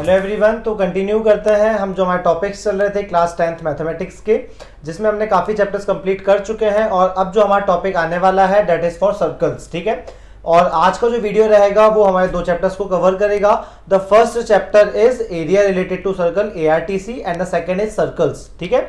Hello everyone. तो continue करते हैं हम जो हमारे टॉपिक्स चल रहे थे क्लास 10th मैथमेटिक्स के, जिसमें हमने काफ़ी चैप्टर्स कंप्लीट कर चुके हैं और अब जो हमारा टॉपिक आने वाला है दैट इज़ फॉर सर्कल्स। ठीक है, और आज का जो वीडियो रहेगा वो हमारे दो चैप्टर्स को कवर करेगा। The first chapter is area related to circle ARTC and the second is circles. ठीक है,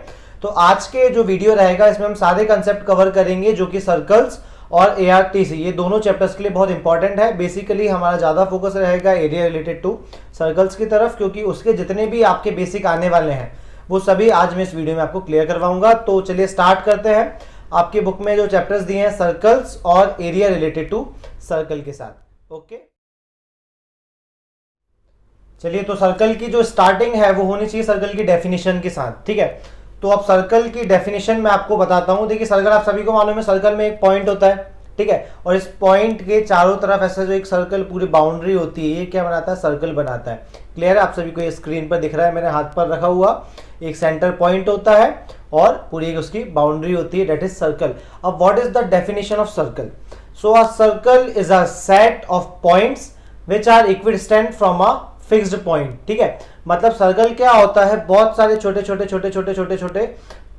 तो आज के जो वीडियो रहेगा इसमें हम सारे कंसेप्ट कवर करेंगे जो कि सर्कल्स और ARTC ये दोनों चैप्टर्स के लिए बहुत इंपॉर्टेंट है। बेसिकली हमारा ज़्यादा फोकस रहेगा एरिया रिलेटेड टू सर्कल्स की तरफ, क्योंकि उसके जितने भी आपके बेसिक आने वाले हैं वो सभी आज मैं इस वीडियो में आपको क्लियर करवाऊंगा। तो चलिए स्टार्ट करते हैं। आपके बुक में जो चैप्टर्स दिए हैं सर्कल्स और एरिया रिलेटेड टू सर्कल के साथ। ओके, चलिए तो सर्कल की जो स्टार्टिंग है वो होनी चाहिए सर्कल की डेफिनेशन के साथ। ठीक है, तो अब सर्कल की डेफिनेशन मैं आपको बताता हूं। देखिए सर्कल आप सभी को मालूम है, सर्कल में एक पॉइंट होता है। ठीक है, और इस पॉइंट के चारों तरफ ऐसा जो एक सर्कल पूरी बाउंड्री होती है, ये क्या बनाता है? सर्कल बनाता है। क्लियर है आप सभी को? ये स्क्रीन पर दिख रहा है मेरे हाथ पर रखा हुआ एक सेंटर पॉइंट होता है और पूरी एक उसकी बाउंड्री होती है, दैट इज सर्कल। अब what is the definition of circle? So a circle is a set of points which are equidistant from a fixed point. ठीक है, मतलब सर्कल क्या होता है? बहुत सारे छोटे छोटे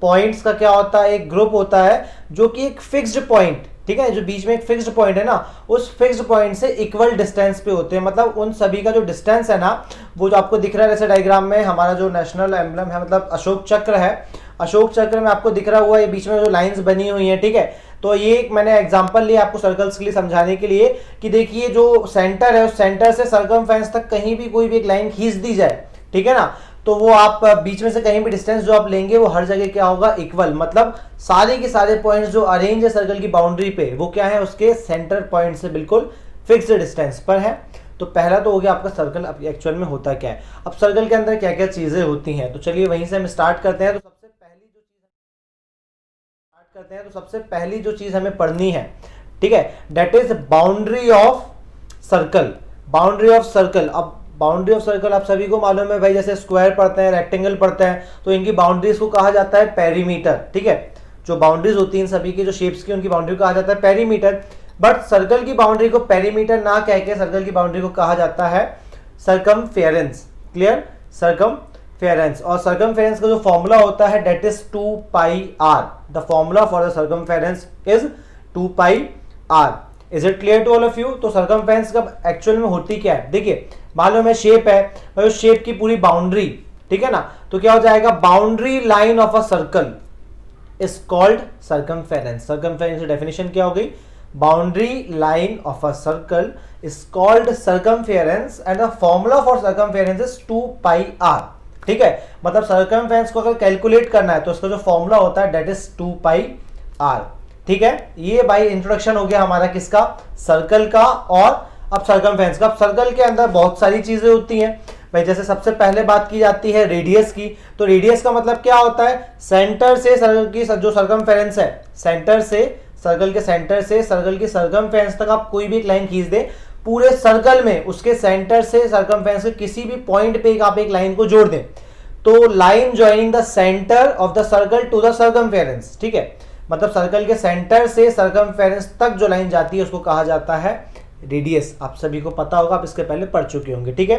पॉइंट्स का क्या होता है? एक ग्रुप होता है जो कि एक फिक्स्ड पॉइंट, ठीक है, जो बीच में एक फिक्स्ड पॉइंट है ना, उस फिक्स्ड पॉइंट से इक्वल डिस्टेंस पे होते हैं। मतलब उन सभी का जो डिस्टेंस है ना, वो जो आपको दिख रहा है जैसे डायग्राम में हमारा जो नेशनल एम्बलम है, मतलब अशोक चक्र है, अशोक चक्र में आपको दिख रहा हुआ है बीच में जो लाइंस बनी हुई हैं। ठीक है, तो ये एक मैंने एग्जांपल लिया आपको सर्कल्स के लिए समझाने के लिए कि देखिए जो सेंटर है उस सेंटर से सर्कमफेरेंस तक कहीं भी कोई भी एक लाइन खींच दी जाए, ठीक है ना, तो वो आप बीच में से कहीं भी डिस्टेंस जो आप लेंगे वो हर जगह क्या होगा? इक्वल। मतलब सारे के सारे पॉइंट्स जो अरेंज है सर्कल की बाउंड्री पे वो क्या है? उसके सेंटर पॉइंट से बिल्कुल फिक्स्ड डिस्टेंस पर है। तो पहला तो हो गया आपका सर्कल एक्चुअल में होता क्या है। अब सर्कल के अंदर क्या क्या चीजें होती हैं, तो चलिए वहीं से हम स्टार्ट करते हैं। तो सबसे पहली जो चीज हमें पढ़नी है, ठीक है, that is boundary of circle. Boundary of circle. अब बाउंड्री ऑफ सर्कल आप सभी को मालूम है भाई, जैसे स्क्वायर पढ़ते हैं, रेक्टेंगल पढ़ते हैं, तो इनकी बाउंड्रीज को कहा जाता है पेरीमीटर। ठीक है, जो बाउंड्रीज होती हैं सभी की जो शेप्स की, उनकी बाउंड्री को कहा जाता है पेरीमीटर। बट सर्कल की बाउंड्री को पेरीमीटर ना कह के सर्कल की बाउंड्री को कहा जाता है सर्कमफेरेंस। क्लियर? सर्कमफेरेंस। और सर्कमफेरेंस का जो फॉर्मूला होता है that is 2πr। The formula for the circumference is 2πr। Is it clear to all of you? तो सर्कमफेरेंस का एक्चुअल में होती क्या है? देखिए मालूम है शेप है और उस शेप की पूरी बाउंड्री, ठीक है ना, तो क्या हो जाएगा? Boundary line of a circle is called circumference. Circumference की डेफिनेशन क्या हो गई? Boundary line of a circle is called circumference and the formula for circumference is 2πr। ठीक है, मतलब सर्कमफेरेंस को अगर कैलकुलेट करना है तो उसका जो फॉर्मूला होता है दैट इज 2πr। ठीक है, ये भाई इंट्रोडक्शन हो गया हमारा किसका? सर्कल का और अब सर्कमफेरेंस का। अब सर्कल के अंदर बहुत सारी चीजें होती हैं भाई, जैसे सबसे पहले बात की जाती है रेडियस की। तो रेडियस का मतलब क्या होता है? सेंटर से सर्कल की जो सर्कमफेरेंस है, सेंटर से सर्कल के सेंटर से सर्कल की सर्कमफेरेंस तक आप कोई भी एक लाइन खींच दें, पूरे सर्कल में उसके सेंटर से सर्कमफेरेंस के किसी भी पॉइंट पे आप एक लाइन को जोड़ दें, तो line joining the centre of the circle to the circumference. ठीक है, मतलब सर्कल के सेंटर से सर्कमफेरेंस तक जो लाइन जाती है उसको कहा जाता है रेडियस। आप सभी को पता होगा, आप इसके पहले पढ़ चुके होंगे। ठीक है,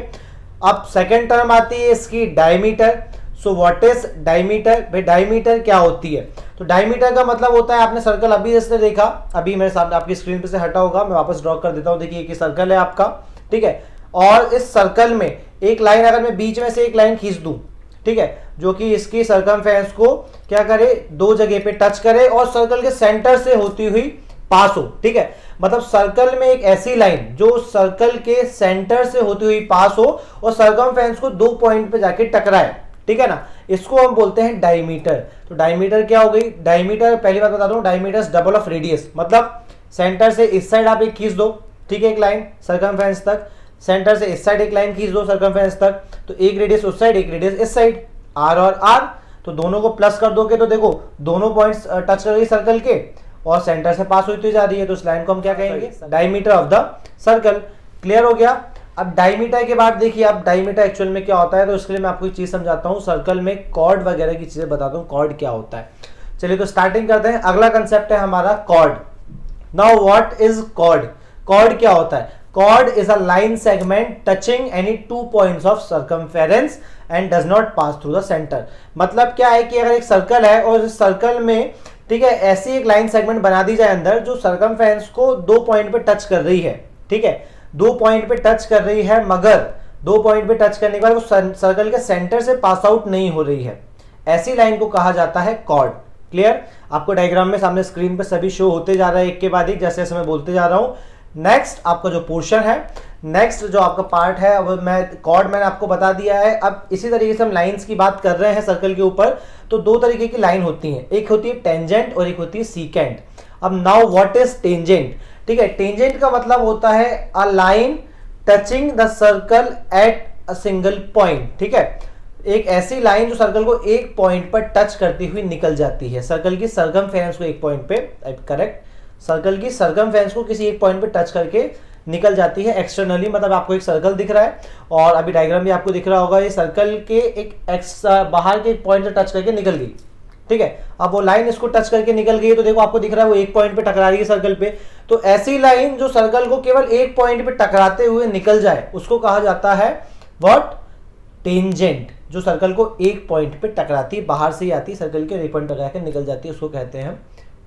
अब सेकंड टर्म आती है इसकी diameter. So what is diameter? भाई डायमीटर क्या होती है? तो डायमीटर का मतलब होता है, आपने सर्कल अभी जैसे देखा, अभी मेरे सामने आपकी स्क्रीन पे से हटा होगा, मैं वापस ड्रॉ कर देता हूं। देखिए एक सर्कल है आपका, ठीक है, और इस सर्कल में एक लाइन अगर मैं बीच में से एक लाइन खींच दूं, ठीक है, जो कि इसकी सर्कमफेरेंस को क्या करे? दो जगह पे टच करे और सर्कल के सेंटर से होती हुई पास हो। ठीक है, मतलब सर्कल में एक ऐसी लाइन जो सर्कल के सेंटर से होती हुई पास हो और सर्कमफेरेंस को दो पॉइंट पे जाके टकराए, ठीक है ना, इसको हम बोलते हैं डायमीटर। तो डायमीटर क्या हो गई? डायमीटर पहली बात बता दूं, diameter is double of radius. मतलब सेंटर से इस साइड आप एक खींच दो, ठीक है, एक लाइन सर्कमफेरेंस तक, सेंटर से इस साइड एक लाइन खींच दो सर्कमफेरेंस तक, तो एक रेडियस उस साइड एक रेडियस इस साइड, आर और आर, तो दोनों को प्लस कर दोगे तो देखो दोनों पॉइंट्स टच कर रही सर्कल के और सेंटर से पास होती जा रही है, तो इस लाइन को हम क्या कहेंगे? Diameter of the circle. Clear हो गया? अब डायमीटर के बाद देखिए, अब डायमीटर एक्चुअल में क्या होता है, तो इसके लिए मैं आपको एक चीज समझाता हूँ। सर्कल में कॉर्ड वगैरह की चीजें बताता हूँ, कॉर्ड क्या होता है। चलिए तो स्टार्टिंग करते हैं। अगला कंसेप्ट है हमारा chord. Now what is chord? Chord क्या होता है? Chord is a line segment touching any 2 points of circumference and does not pass through the centre. मतलब क्या है कि अगर एक सर्कल है और इस सर्कल में, ठीक है, ऐसी एक लाइन सेगमेंट बना दी जाए अंदर जो सर्कमफेरेंस को 2 पॉइंट पे टच कर रही है, ठीक है, 2 पॉइंट पे टच कर रही है, मगर 2 पॉइंट पे टच करने के बाद वो सर्कल के सेंटर से पास आउट नहीं हो रही है, ऐसी लाइन को कहा जाता है कॉर्ड। क्लियर? आपको डायग्राम में सामने स्क्रीन पे सभी शो होते जा रहा है एक के बाद एक, जैसे जैसे मैं बोलते जा रहा हूं। नेक्स्ट आपका जो पोर्शन है, नेक्स्ट जो आपका पार्ट है, वो मैं कॉर्ड मैंने आपको बता दिया है। अब इसी तरीके से हम लाइंस की बात कर रहे हैं सर्कल के ऊपर, तो 2 तरीके की लाइन होती हैं, एक होती है टेंजेंट और एक होती है सीकेंट। अब नाउ व्हाट इज टेंजेंट? ठीक है, टेंजेंट का मतलब होता है a line touching the circle at a single point. ठीक है, एक ऐसी लाइन जो सर्कल को एक पॉइंट पर टच करती हुई निकल जाती है, सर्कल की सर्कमफेरेंस को एक पॉइंट पे, करेक्ट, सर्कल की सर्कमफेरेंस को किसी एक पॉइंट पे टच करके निकल जाती है एक्सटर्नली। मतलब आपको एक सर्कल दिख रहा है और अभी डायग्राम भी आपको दिख रहा होगा, ये सर्कल के एक बाहर के पॉइंट से टच करके निकल गई। ठीक है, अब वो लाइन इसको टच करके निकल गई, तो देखो आपको दिख रहा है वो एक पॉइंट पे टकरा रही है सर्कल पे। तो ऐसी लाइन जो सर्कल को केवल एक पॉइंट पे टकराते हुए निकल जाए उसको कहा जाता है व्हाट? टेंजेंट। जो सर्कल को एक पॉइंट पे टकराती है, बाहर से ही आती है, सर्कल के रिपन टकरा के निकल जाती है, उसको कहते हैं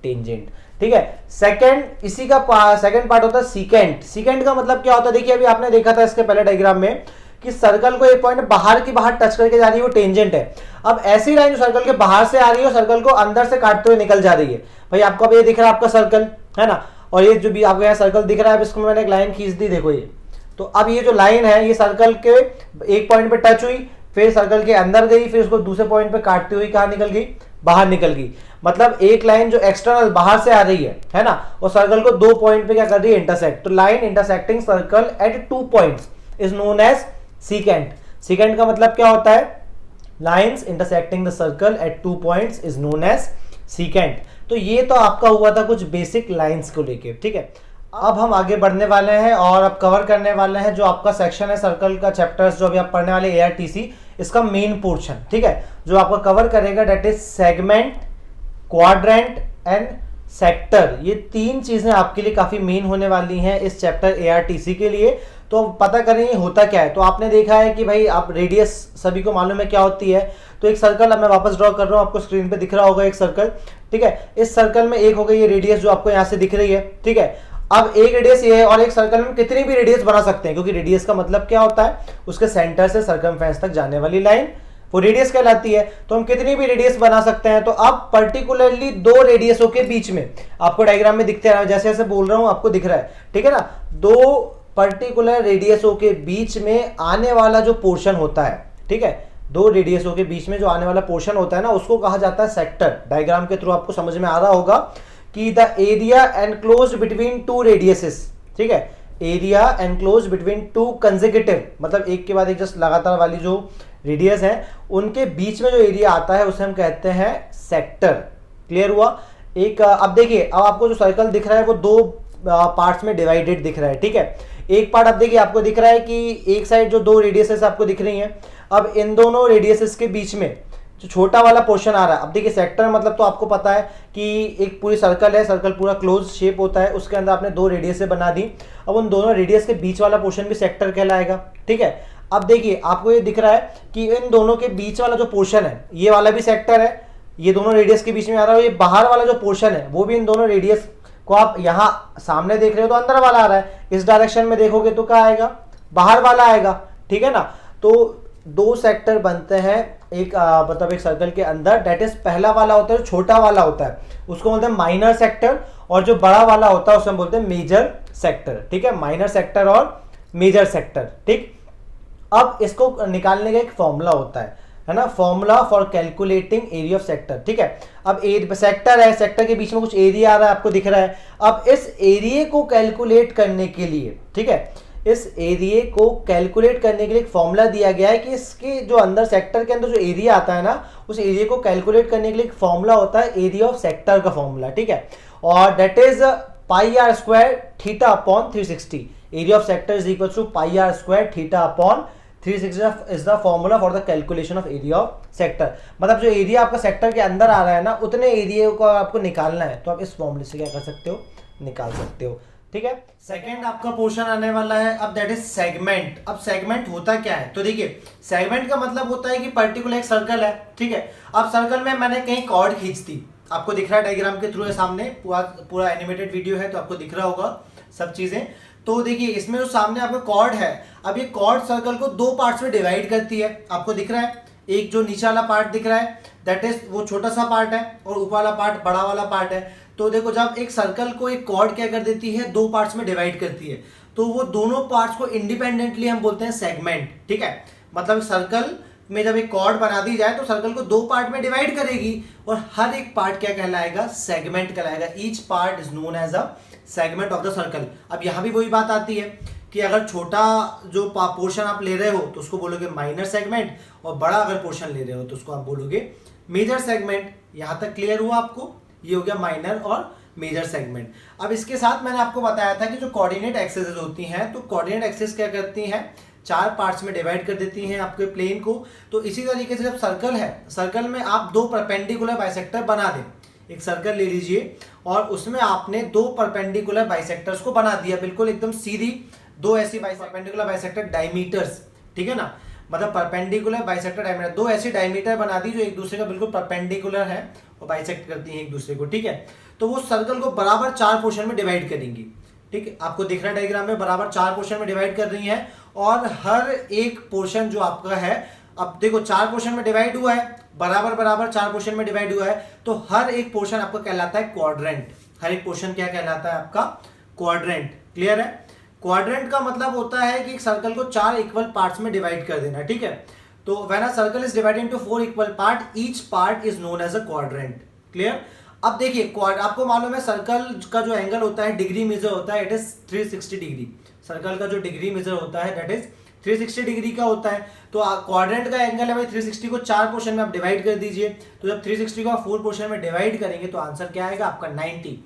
टेंजेंट। ठीक है, सेकंड, इसी का सेकंड पार्ट होता है सीकेंट। सीकेंट का मतलब क्या होता है? देखिए अभी आपने देखा था इसके पहले डायग्राम में कि सर्कल को एक पॉइंट बाहर की बाहर टच करके जा रही है, वो टेंजेंट है। अब ऐसी लाइन जो सर्कल के बाहर से आ रही है, सर्कल को अंदर से काटते हुए निकल जा रही है। भाई आपको अब ये दिख रहा है आपका सर्कल, है ना, और ये जो भी आपको यहाँ सर्कल दिख रहा है, इसको मैंने एक लाइन खींच दी, देखो ये। तो अब ये जो लाइन है ये सर्कल के एक पॉइंट पे टच हुई, फिर सर्कल के अंदर गई, फिर उसको दूसरे पॉइंट पे काटती हुई कहाँ निकल गई? बाहर निकल गई। मतलब एक लाइन जो एक्सटर्नल बाहर से आ रही है ना, वो सर्कल को 2 पॉइंट पे क्या कर रही है? इंटरसेक्ट। तो line intersecting circle at 2 points is known as secant. Secant का मतलब क्या होता है? Lines intersecting the circle at 2 points is known as secant. तो ये तो आपका हुआ था कुछ बेसिक लाइंस को लेके। ठीक है, अब हम आगे बढ़ने वाले हैं और अब कवर करने वाले हैं जो आपका सेक्शन है सर्कल का, चैप्टर्स जो अभी आप पढ़ने वाले एआरटीसी, इसका मेन पोर्शन। ठीक है, जो आपका कवर करेगा that is segment, quadrant and sector. ये 3 चीजें आपके लिए काफी मेन होने वाली हैं इस चैप्टर एआरटीसी के लिए। तो पता करें होता क्या है। तो आपने देखा है कि भाई आप रेडियस सभी को मालूम है क्या होती है। तो एक सर्कल अब मैं वापस ड्रॉ कर रहा हूं, आपको स्क्रीन पे दिख रहा होगा एक सर्कल। ठीक है, इस सर्कल में एक हो गई ये रेडियस जो आपको यहां से दिख रही है। ठीक है, अब एक रेडियस ये है और एक सर्कल में कितनी भी रेडियस बना सकते हैं, क्योंकि रेडियस का मतलब क्या होता है? उसके सेंटर से सर्कमफेरेंस तक जाने वाली लाइन, वो रेडियस कहलाती है। तो हम कितनी भी रेडियस बना सकते हैं। तो अब पर्टिकुलरली 2 रेडियसों के बीच में, आपको डायग्राम में दिखते रहा, जैसे जैसे बोल रहा हूं आपको दिख रहा है, ठीक है ना, 2 पर्टिकुलर रेडियसों के बीच में आने वाला जो पोर्शन होता है, ठीक है, 2 रेडियसों के बीच में जो आने वाला पोर्शन होता है ना, उसको कहा जाता है सेक्टर। डायग्राम के थ्रू आपको समझ में आ रहा होगा कि the area enclosed between 2 radiuses. ठीक है, एरिया एनक्लोज्ड बिटवीन 2 कंसेक्यूटिव, मतलब एक के बाद एक जस्ट लगातार वाली जो रेडियस है उनके बीच में जो एरिया आता है उसे हम कहते हैं सेक्टर। क्लियर हुआ? एक अब देखिए, अब आपको जो सर्कल दिख रहा है वो 2 पार्ट्स में डिवाइडेड दिख रहा है। ठीक है, एक पार्ट अब देखिए आपको दिख रहा है कि एक साइड जो 2 रेडियसेस आपको दिख रही हैं, अब इन दोनों रेडियसेस के बीच में जो छोटा वाला पोर्शन आ रहा है, अब देखिए सेक्टर मतलब तो आपको पता है कि एक पूरी सर्कल है, सर्कल पूरा क्लोज शेप होता है, उसके अंदर आपने 2 रेडियस बना दी। अब उन दोनों रेडियस के बीच वाला पोर्शन भी सेक्टर कहलाएगा। ठीक है, अब देखिए आपको ये दिख रहा है कि इन दोनों के बीच वाला जो पोर्शन है ये वाला भी सेक्टर है, ये दोनों रेडियस के बीच में आ रहा है। ये बाहर वाला जो पोर्शन है वो भी इन दोनों रेडियस को, आप यहाँ सामने देख रहे हो तो अंदर वाला आ रहा है, इस डायरेक्शन में देखोगे तो क्या आएगा? बाहर वाला आएगा। ठीक है ना, तो 2 सेक्टर बनते हैं एक मतलब एक सर्कल के अंदर। डेट इज पहला वाला होता है, छोटा वाला होता है उसको बोलते हैं माइनर सेक्टर, और जो बड़ा वाला होता है उसे हम बोलते हैं मेजर सेक्टर। ठीक है, माइनर सेक्टर और मेजर सेक्टर। ठीक, अब इसको निकालने का एक फॉर्मूला होता है ना, formula for calculating area of sector. ठीक है, अब सेक्टर है, सेक्टर के बीच में कुछ एरिया आ रहा है आपको दिख रहा है। अब इस एरिया को कैलकुलेट करने के लिए, ठीक है, इस एरिया को कैलकुलेट करने के लिए एक फॉर्मूला दिया गया है कि इसके जो अंदर सेक्टर के अंदर जो एरिया आता है ना, उस एरिया को कैलकुलेट करने के लिए एक फॉर्मूला होता है एरिया ऑफ सेक्टर का फॉर्मूला। ठीक है, और that is pi r square theta upon 360। Area of sector is equal to pi r square theta upon 360 is the formula for the calculation of area of sector. मतलब जो area आपका sector के अंदर आ रहा है ना, उतने एरिया को आपको निकालना है, तो आप इस फॉर्मूले से क्या कर सकते हो? निकाल सकते हो। ठीक है। सेकंड आपका पोर्शन आने वाला है अब, दैट इज सेगमेंट। अब सेगमेंट होता क्या है, तो देखिए सेगमेंट का मतलब होता है कि पर्टिकुलर एक सर्कल है, ठीक है। अब सर्कल में मैंने कहीं कॉर्ड खींच दी, आपको दिख रहा है डायग्राम के थ्रू है सामने, पूरा एनिमेटेड वीडियो है तो आपको दिख रहा होगा सब चीजें। तो देखिए इसमें जो सामने आपका कॉर्ड है, अब ये कॉर्ड सर्कल को दो पार्ट्स में डिवाइड करती है, आपको दिख रहा है। एक जो नीचे वाला पार्ट दिख रहा है दैट इज वो छोटा सा पार्ट है, और ऊपर वाला पार्ट बड़ा वाला पार्ट है। तो देखो जब एक सर्कल को एक कॉर्ड क्या कर देती है, दो पार्ट्स में डिवाइड करती है, तो वो दोनों पार्ट्स को इंडिपेंडेंटली हम बोलते हैं सेगमेंट, ठीक है। मतलब सर्कल में जब एक कॉर्ड बना दी जाए तो सर्कल को दो पार्ट में डिवाइड करेगी, और हर एक पार्ट क्या कहलाएगा, सेगमेंट कहलाएगा। Each part is known as a segment of the circle. अब यहां भी वही बात आती है कि अगर छोटा जो पोर्शन आप ले रहे हो तो उसको बोलोगे माइनर सेगमेंट, और बड़ा अगर पोर्शन ले रहे हो तो उसको आप बोलोगे मेजर सेगमेंट। यहां तक क्लियर हुआ आपको, ये हो गया माइनर और मेजर सेगमेंट। अब इसके साथ मैंने आपको बताया था कि जो कोऑर्डिनेट एक्सेस होती हैं, तो कोऑर्डिनेट एक्सेस क्या करती हैं, चार पार्ट्स में डिवाइड कर देती हैं आपके प्लेन को। तो इसी तरीके से जब सर्कल है, सर्कल में आप दो परपेंडिकुलर बाइसेक्टर बना दें, एक सर्कल ले लीजिए और उसमें आपने दो परपेंडिकुलर बाइसेक्टर्स को बना दिया, बिल्कुल एकदम सीधी दो ऐसी परपेंडिकुलर बाइसेक्टर डायमीटर्स, ठीक है ना, मतलब परपेंडिकुलर बाइसेक्टर डायमीटर, दो ऐसी डायमीटर बना दी जो एक दूसरे का बिल्कुल परपेंडिकुलर है और बाइसेक्ट करती हैं एक दूसरे को, ठीक है। तो वो सर्कल को बराबर चार पोर्शन में डिवाइड करेंगी, ठीक है। आपको दिख रहा है डायग्राम में बराबर चार पोर्शन में डिवाइड कर रही है, और हर एक पोर्शन जो आपका है, अब देखो चार पोर्शन में डिवाइड हुआ है, बराबर बराबर चार पोर्शन में डिवाइड हुआ है, तो हर एक पोर्शन आपका कहलाता है क्वाड्रेंट। हर एक पोर्शन क्या कहलाता है आपका, क्वाड्रेंट। क्लियर है। क्वाड्रेंट का मतलब होता है कि एक सर्कल को चार इक्वल पार्ट्स में डिवाइड कर देना, ठीक है। तो when a circle is divided into four equal part, each part is known as a quadrant. Clear. अब देखिए आपको मालूम है सर्कल का जो एंगल होता है, डिग्री मेजर होता है, इट इज 360 डिग्री। सर्कल का जो डिग्री मेजर होता है दैट इज 360 डिग्री का होता है। तो क्वाड्रेंट का एंगल है भाई 360 को चार पोर्शन में आप डिवाइड कर दीजिए, तो जब 360 को आप फोर पोर्शन में डिवाइड करेंगे तो आंसर क्या आएगा आपका 90।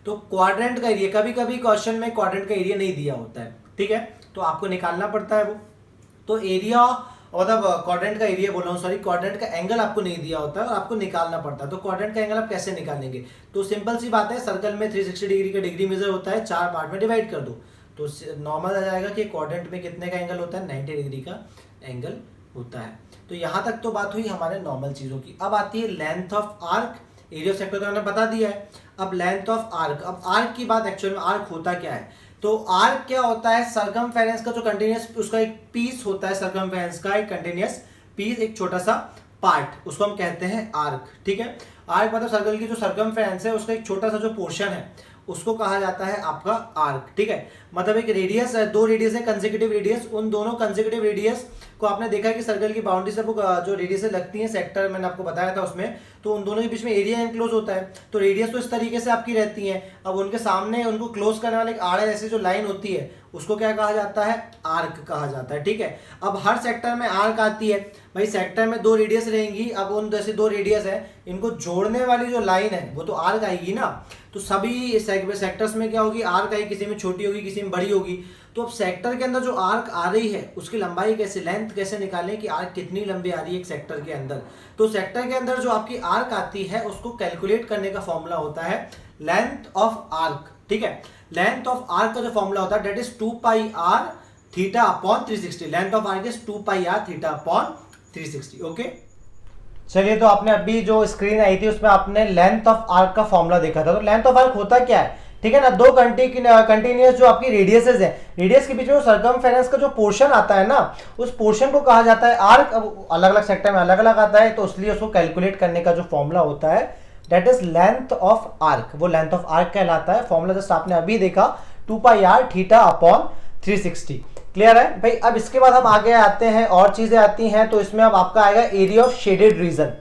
तो क्वाड्रेंट का एरिया, कभी कभी क्वेश्चन में क्वाड्रेंट का एरिया नहीं दिया होता है, ठीक है, तो आपको निकालना पड़ता है वो। तो एरिया मतलब क्वाड्रेंट का एरिया बोल रहा हूँ, सॉरी, क्वाड्रेंट का एंगल आपको नहीं दिया होता है और आपको निकालना पड़ता है। तो क्वाड्रेंट का एंगल आप कैसे निकालेंगे, तो सिंपल सी बात है, सर्कल में 360 डिग्री का डिग्री मेजर होता है, चार पार्ट में डिवाइड कर दो, तो नॉर्मल आ जाएगा कि क्वाड्रेंट में कितने का एंगल होता है, 90 डिग्री का एंगल होता है। तो यहाँ तक तो बात हुई हमारे नॉर्मल चीज़ों की। अब आती है length of arc. Area of sector तो मैंने बता दिया है। अब लेंथ ऑफ आर्क, अब आर्क की बात, एक्चुअल में आर्क होता क्या है, तो आर्क क्या होता है, सर्कमफेरेंस का जो कंटिन्यूअस उसका एक पीस होता है, सर्कमफेरेंस का एक कंटिन्यूअस पीस, एक छोटा सा पार्ट, उसको हम कहते हैं आर्क, ठीक है। आर्क मतलब सर्कल की जो सर्कमफेरेंस है उसका एक छोटा सा जो पोर्शन है उसको कहा जाता है आपका आर्क, ठीक है। मतलब एक रेडियस है, दो रेडियस है कंसेक्यूटिव रेडियस, उन दोनों कंसेक्यूटिव रेडियस को आपने देखा है कि सर्कल की बाउंड्री से वो जो रेडियस लगती है सेक्टर, मैंने आपको बताया था उसमें, तो उन दोनों के बीच में एरिया एनक्लोज होता है। तो रेडियस तो इस तरीके से आपकी रहती है, अब उनके सामने उनको क्लोज करने वाले एक आड़े जैसी जो लाइन होती है उसको क्या कहा जाता है, आर्क कहा जाता है, ठीक है। अब हर सेक्टर में आर्क आती है भाई, सेक्टर में दो रेडियस रहेंगी, अब उन जैसे दो रेडियस है इनको जोड़ने वाली जो लाइन है वो तो आर्क आएगी ना। तो सभी सेक्टर्स में क्या होगी, आर्क आएगी, किसी में छोटी होगी किसी में बड़ी होगी। तो अब सेक्टर के अंदर जो आर्क आ रही है उसकी लंबाई कैसे, लेंथ कैसे निकालें कि आर्क कितनी लंबी आ रही है एक सेक्टर के अंदर। तो सेक्टर के अंदर जो आपकी आर्क आती है उसको कैलकुलेट करने का फॉर्मूला होता है लेंथ ऑफ आर्क, ठीक है। लेंथ ऑफ आर्क का जो फॉर्मूला होता है that is 2 pi r theta upon 360। Length of arc is 2 pi r theta upon 360, okay. चलिए, तो आपने अभी जो स्क्रीन आई थी उसमें आपने लेंथ ऑफ आर्क का फॉर्मूला देखा था। तो लेंथ ऑफ आर्क होता क्या है, ठीक है ना, दो कंटिन्यूअस जो आपकी रेडियसेस है, रेडियस के बीच में सर्कमफेरेंस का जो पोर्शन आता है ना, उस पोर्शन को कहा जाता है आर्क। अब अलग अलग सेक्टर में अलग अलग आता है, तो इसलिए उसको कैलकुलेट करने का जो फॉर्मूला होता है that is length of arc, वो लेंथ ऑफ आर्क कहलाता है। फॉर्मूला जस्ट आपने अभी देखा 2 पाई r थीटा अपॉन 360। क्लियर है भाई। अब इसके बाद हम आगे आते हैं, और चीजें आती हैं, तो इसमें अब आपका आएगा area of shaded region.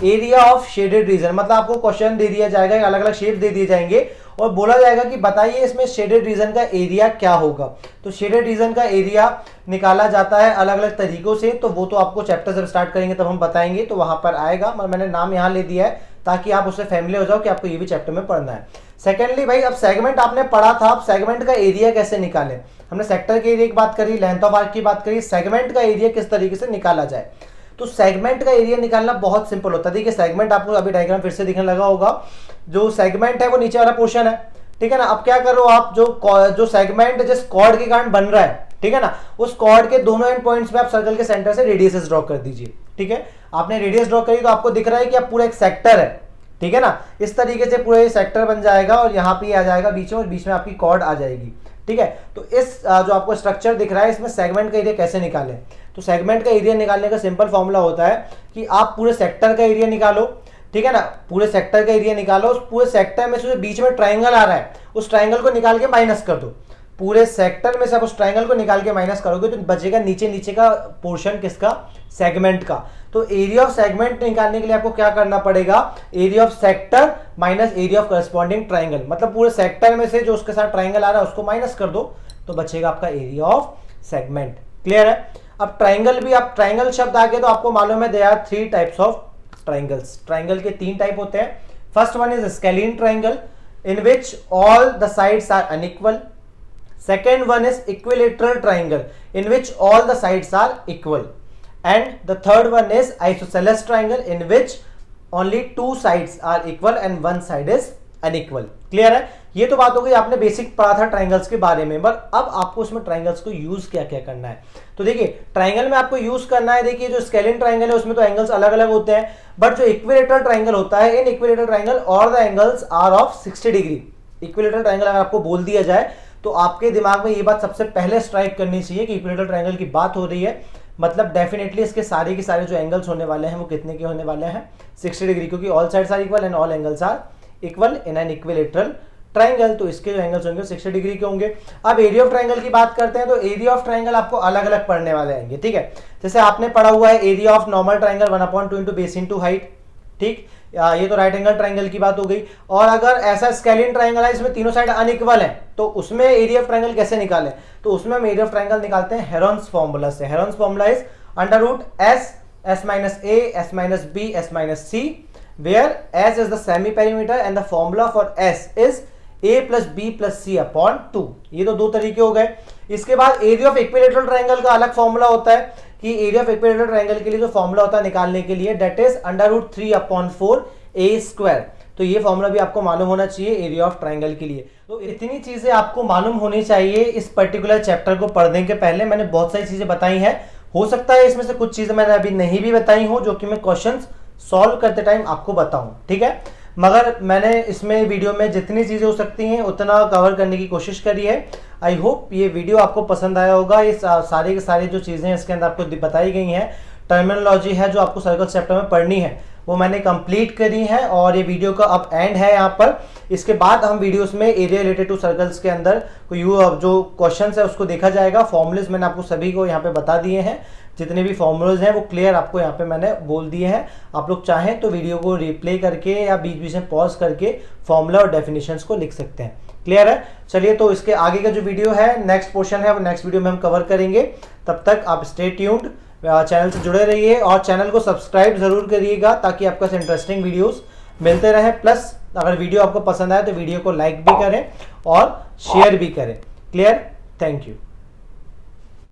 Area of shaded region मतलब आपको क्वेश्चन दे दिया जाएगा, अलग अलग शेप दे दिए जाएंगे और बोला जाएगा कि बताइए इसमें शेडेड रीजन का एरिया क्या होगा। तो शेडेड रीजन का एरिया निकाला जाता है अलग अलग तरीकों से, तो वो तो आपको चैप्टर जब स्टार्ट करेंगे तब हम बताएंगे, तो वहां पर आएगा। मैंने नाम यहाँ ले दिया है ताकि आप उससे फैमिलियर हो जाओ कि आपको ये भी चैप्टर में पढ़ना है। सेकेंडली भाई, अब सेगमेंट आपने पढ़ा था, अब सेगमेंट का एरिया कैसे निकालें। हमने सेक्टर के एरिया की बात करी, लेंथ ऑफ आर्क की बात करी, सेगमेंट का एरिया किस तरीके से निकाला जाए। तो सेगमेंट का एरिया निकालना बहुत सिंपल होता है। देखिए सेगमेंट आपको अभी डायग्राम फिर से दिखने लगा होगा, जो सेगमेंट है वो नीचे वाला पोर्शन है, ठीक है ना। अब क्या करो आप, जो सेगमेंट जिस कॉर्ड के कारण बन रहा है, ठीक है ना, उस कॉर्ड के दोनों एंड पॉइंट्स पे आप सर्कल के सेंटर से रेडियस ड्रॉ कर दीजिए। ठीक है, आपने रेडियस ड्रॉ करी तो आपको दिख रहा है कि अब पूरा एक सेक्टर है, ठीक है ना। इस तरीके से पूरा ये सेक्टर बन जाएगा और यहाँ पे आ जाएगा बीच में, और बीच में आपकी कॉर्ड आ जाएगी। ठीक है, तो इस जो आपको स्ट्रक्चर दिख रहा है, इसमें सेगमेंट का एरिया कैसे निकालें। तो सेगमेंट का एरिया निकालने का सिंपल फॉर्मूला होता है कि आप पूरे सेक्टर का एरिया निकालो, ठीक है ना, पूरे सेक्टर का एरिया निकालो, उस पूरे सेक्टर में से बीच में ट्राइंगल आ रहा है उस ट्राइंगल को निकाल के माइनस कर दो। पूरे सेक्टर में से आप उस ट्राइंगल को निकाल के माइनस करोगे तो बचेगा नीचे नीचे का पोर्शन किसका, सेगमेंट का। तो एरिया ऑफ सेगमेंट निकालने के लिए आपको क्या करना पड़ेगा, area of sector minus area of corresponding triangle, मतलब पूरे सेक्टर में से जो उसके साथ ट्राइंगल आ रहा है उसको माइनस कर दो तो बचेगा आपका एरिया ऑफ सेगमेंट। क्लियर है। अब ट्राइंगल भी, आप ट्राइंगल शब्द आ गए तो आपको मालूम है there are 3 types of triangles. Triangle के 3 टाइप होते हैं। First one is scalene triangle in which all the sides are unequal. Second one is equilateral triangle in which all the sides are equal, and the third one is isosceles triangle in which only 2 sides are equal and 1 side is unequal. Clear है। ये तो बात हो गई, आपने basic पढ़ा था triangles के बारे में, बट अब आपको उसमें ट्राइंगल्स को यूज क्या क्या करना है। तो देखिए ट्राइंगल में आपको यूज करना है, देखिए जो स्केलिन ट्राइंगल है उसमें तो एंगल्स अलग अलग होते हैं, बट जो इक्विलेटरल ट्राइंगल होता है, in equilateral triangle all the angles are of 60 degree. Equilateral triangle अगर आपको बोल दिया जाए तो आपके दिमाग में ये बात सबसे पहले स्ट्राइक करनी चाहिए कि इक्विलेटरल ट्राइंगल की बात हो रही है, मतलब डेफिनेटली इसके सारे के सारे जो एंगल्स होने वाले हैं वो कितने के होने वाले हैं, 60 डिग्री, क्योंकि all sides are equal and all angles are equal in an equilateral triangle. तो इसके जो एंगल्स होंगे 60 डिग्री के होंगे। अब एरिया ऑफ ट्राइंगल की बात करते हैं, तो एरिया ऑफ ट्राइंगल आपको अलग अलग पढ़ने वाले आएंगे। ठीक है, जैसे आपने पढ़ा हुआ है area of normal triangle 1/2 into base into height. ठीक, ये तो राइट एंगल ट्राइंगल की बात हो गई। और अगर ऐसा स्केलिन ट्राइंगल है इसमें तीनों साइड अनइक्वल है तो उसमें एरिया ऑफ ट्राइंगल कैसे निकालें, तो उसमें हम एरिया ऑफ ट्राइंगल निकालते हैं हेरोन्स फॉर्मूला से। Heron's formula is √s minus a s minus b s minus c, where s is the semi perimeter and the formula for s is a plus b plus c upon 2। ये तो 2 तरीके हो गए। इसके बाद area of equilateral triangle का अलग formula होता है कि एरिया ऑफ इक्विलेटरल ट्राइंगल के लिए जो फॉर्मूला होता है निकालने के लिए, दैट इज √3/4 a²। तो ये फॉर्मूला भी आपको मालूम होना चाहिए एरिया ऑफ ट्राइंगल के लिए। तो इतनी चीजें आपको मालूम होनी चाहिए इस पर्टिकुलर चैप्टर को पढ़ने के पहले। मैंने बहुत सारी चीजें बताई हैं, हो सकता है इसमें से कुछ चीजें मैंने अभी नहीं भी बताई हूं जो कि मैं क्वेश्चंस सॉल्व करते टाइम आपको बताऊं। ठीक है, मगर मैंने इसमें वीडियो में जितनी चीजें हो सकती हैं उतना कवर करने की कोशिश करी है। आई होप ये वीडियो आपको पसंद आया होगा। ये सारे के सारे जो चीजें इसके अंदर आपको बताई गई हैं, टर्मिनोलॉजी है जो आपको सर्कल चैप्टर में पढ़नी है, वो मैंने कंप्लीट करी है और ये वीडियो का अब एंड है यहाँ पर। इसके बाद हम वीडियोस में एरिया रिलेटेड टू सर्कल्स के अंदर कोई जो क्वेश्चंस है उसको देखा जाएगा। फॉर्मूलेज मैंने आपको सभी को यहाँ पे बता दिए हैं, जितने भी फॉर्मूलेज हैं वो क्लियर आपको यहाँ पे मैंने बोल दिए हैं। आप लोग चाहें तो वीडियो को रिप्ले करके या बीच बीच में पॉज करके फॉर्मूला और डेफिनेशंस को लिख सकते हैं। क्लियर है। चलिए, तो इसके आगे का जो वीडियो है, नेक्स्ट पोर्शन है, वो नेक्स्ट वीडियो में हम कवर करेंगे। तब तक आप स्टे ट्यून्ड, चैनल से जुड़े रहिए और चैनल को सब्सक्राइब जरूर करिएगा ताकि आपको इंटरेस्टिंग वीडियोस मिलते रहे। प्लस अगर वीडियो आपको पसंद आए तो वीडियो को लाइक भी करें और शेयर भी करें। क्लियर। Thank you.